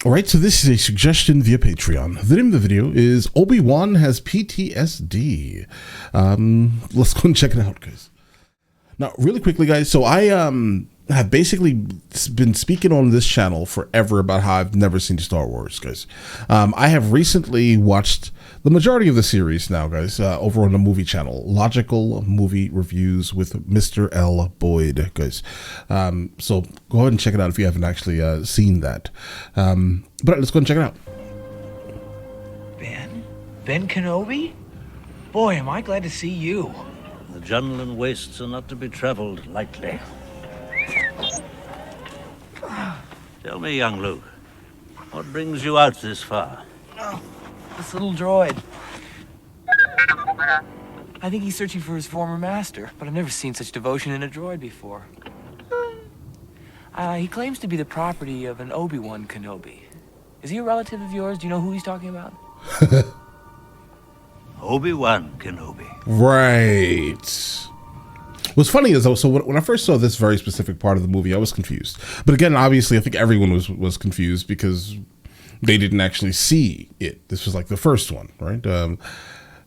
Alright, so this is a suggestion via Patreon. The name of the video is Obi Wan has PTSD. Let's go and check it out, guys. Now, really quickly, guys, so I have basically been speaking on this channel forever about how I've never seen Star Wars, guys. I have recently watched the majority of the series now, guys, over on the movie channel, Logical Movie Reviews with MrLboyd, guys. So go ahead and check it out if you haven't actually seen that. But let's go and check it out. Ben Kenobi? Boy, am I glad to see you. The Junlan wastes are not to be traveled lightly. Tell me, young Luke, what brings you out this far? Oh, this little droid. I think he's searching for his former master, but I've never seen such devotion in a droid before. He claims to be the property of an Obi Wan Kenobi. Is he a relative of yours? Do you know who he's talking about? Obi Wan Kenobi. Right. What's funny is, though, so when I first saw this very specific part of the movie, I was confused. But again, obviously, I think everyone was confused because they didn't actually see it. This was like the first one, right? And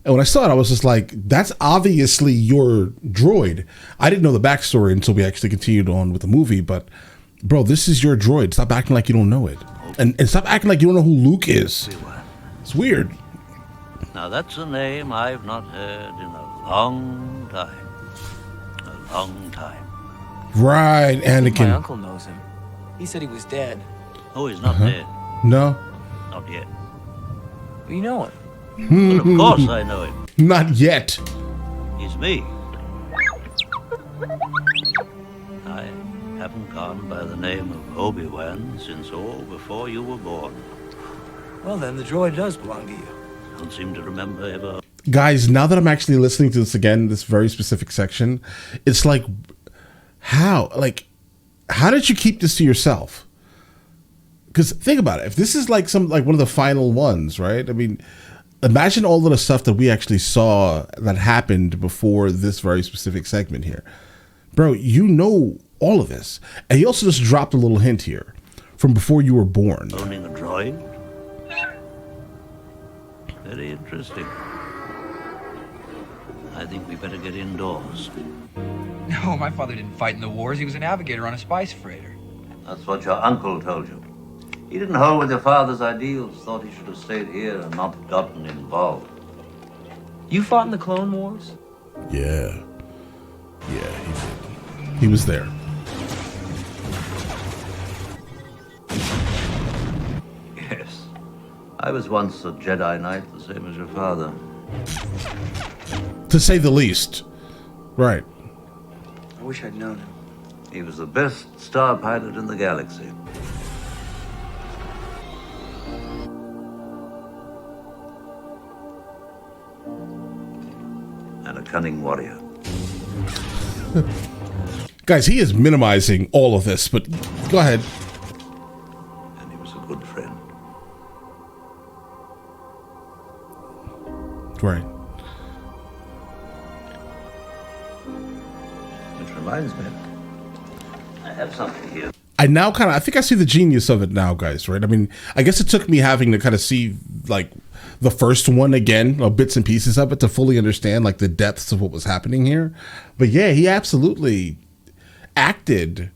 when I saw it, I was just like, that's obviously your droid. I didn't know the backstory until we actually continued on with the movie, but bro, this is your droid. Stop acting like you don't know it. And stop acting like you don't know who Luke is. It's weird. Now that's a name I've not heard in a long time. A long time. Right, Anakin. My uncle knows him. He said he was dead. Oh, he's not dead. No. Not yet. Well, you know him. But of course I know him. Not yet. He's me. I haven't gone by the name of Obi Wan since before you were born. Well then, the droid does belong to you. Don't seem to remember ever. Guys, now that I'm actually listening to this again, this very specific section, it's like, how did you keep this to yourself? Because think about it. If this is like one of the final ones, right? I mean, imagine all of the stuff that we actually saw that happened before this very specific segment here. Bro, you know all of this. And he also just dropped a little hint here from before you were born. Owning a droid? Very interesting. I think we better get indoors. No, my father didn't fight in the wars. He was a navigator on a spice freighter. That's what your uncle told you. He didn't hold with your father's ideals, thought he should have stayed here and not gotten involved. You fought in the Clone Wars? Yeah. Yeah, he did. He was there. Yes. I was once a Jedi Knight, the same as your father. To say the least. Right. I wish I'd known him. He was the best star pilot in the galaxy. And a cunning warrior. Guys, he is minimizing all of this, but go ahead. And he was a good friend. Right. Which reminds me, I have something here. I think I see the genius of it now, guys, right? I mean, I guess it took me having to kind of see, like, the first one again, or bits and pieces of it, to fully understand, like, the depths of what was happening here. But yeah, he absolutely acted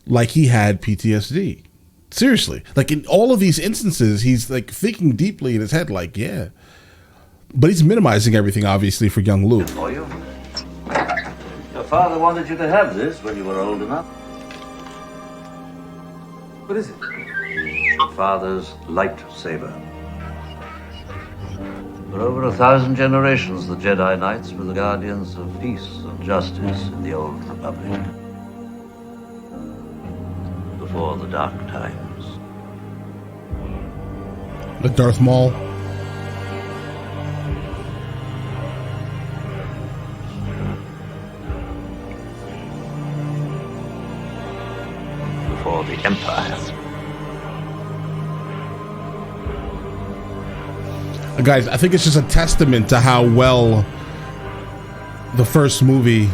like he had PTSD. Seriously. Like, in all of these instances, he's, like, thinking deeply in his head, like, yeah. But he's minimizing everything, obviously, for young Luke. For you. Your father wanted you to have this when you were old enough. What is it? Your father's lightsaber. For over 1,000 generations, the Jedi Knights were the guardians of peace and justice in the old Republic. Before the dark times. The Darth Maul. Before the Empire. Guys, I think it's just a testament to how well the first movie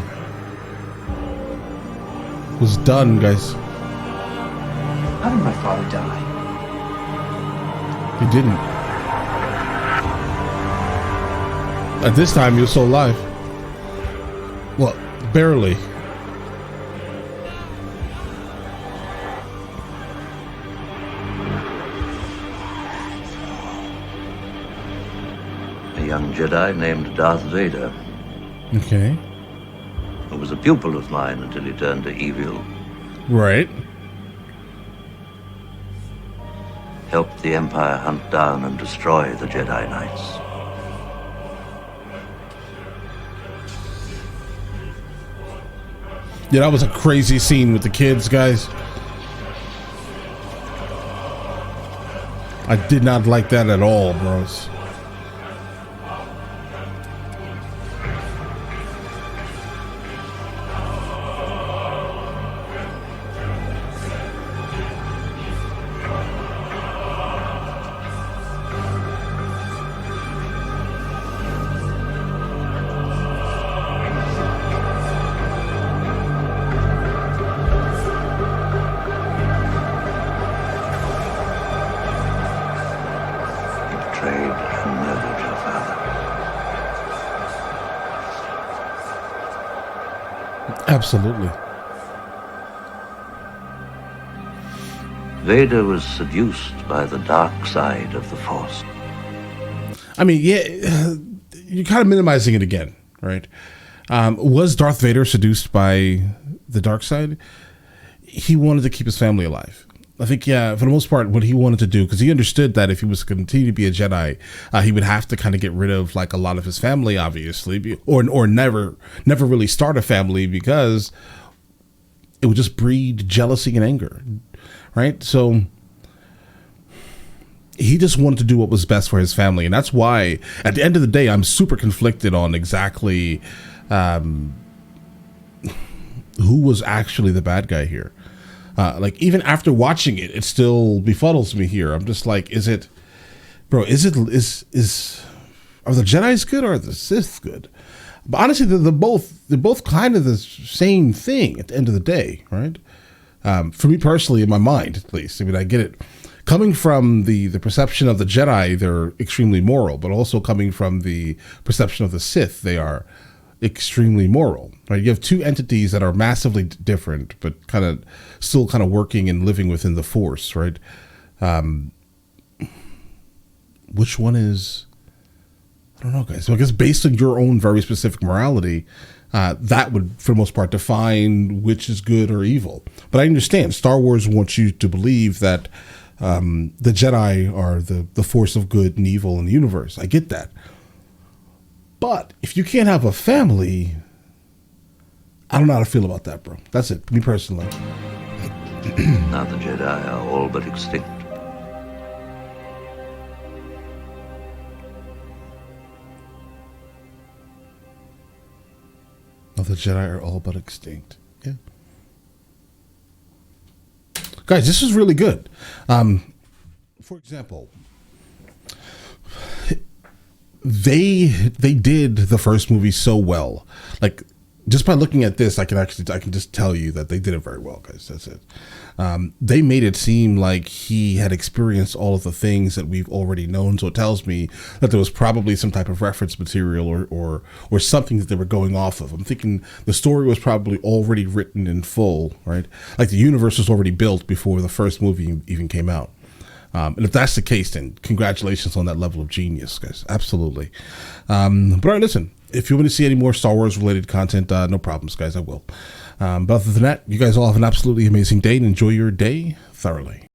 was done, guys. How did my father die? He didn't. At this time, he was still alive. Well, barely. A young Jedi named Darth Vader, Okay. who was a pupil of mine until he turned to evil, Right. helped the Empire hunt down and destroy the Jedi Knights. Yeah, that was a crazy scene with the kids, guys. I did not like that at all, bros. Betrayed and murdered your father. Absolutely. Vader was seduced by the dark side of the Force. I mean, yeah, you're kind of minimizing it again, right? Was Darth Vader seduced by the dark side? He wanted to keep his family alive. I think, yeah, for the most part, what he wanted to do, because he understood that if he was to continue to be a Jedi, he would have to kind of get rid of like a lot of his family, obviously, or never really start a family, because it would just breed jealousy and anger, right? So he just wanted to do what was best for his family, and that's why, at the end of the day, I'm super conflicted on exactly who was actually the bad guy here. Like, even after watching it, it still befuddles me here. I'm just like, are the Jedi's good or are the Sith good? But honestly, they're both kind of the same thing at the end of the day, right? For me personally, in my mind, at least. I mean, I get it. Coming from the perception of the Jedi, they're extremely moral, but also coming from the perception of the Sith, they are extremely moral, right? You have two entities that are massively different, but still working and living within the Force, right? Which one is, I don't know, guys. So I guess based on your own very specific morality, that would, for the most part, define which is good or evil. But I understand Star Wars wants you to believe that the Jedi are the force of good and evil in the universe. I get that. But if you can't have a family, I don't know how to feel about that, bro. That's it, me personally. Now the Jedi are all but extinct. Now the Jedi are all but extinct. Yeah. Guys, this is really good. For example, they did the first movie so well. Like, just by looking at this, I can just tell you that they did it very well, guys. That's it. They made it seem like he had experienced all of the things that we've already known. So it tells me that there was probably some type of reference material or something that they were going off of. I'm thinking the story was probably already written in full, right? Like the universe was already built before the first movie even came out. And if that's the case, then congratulations on that level of genius, guys. Absolutely. But all right, listen, if you want to see any more Star Wars related content, no problems, guys. I will. But other than that, you guys all have an absolutely amazing day and enjoy your day thoroughly.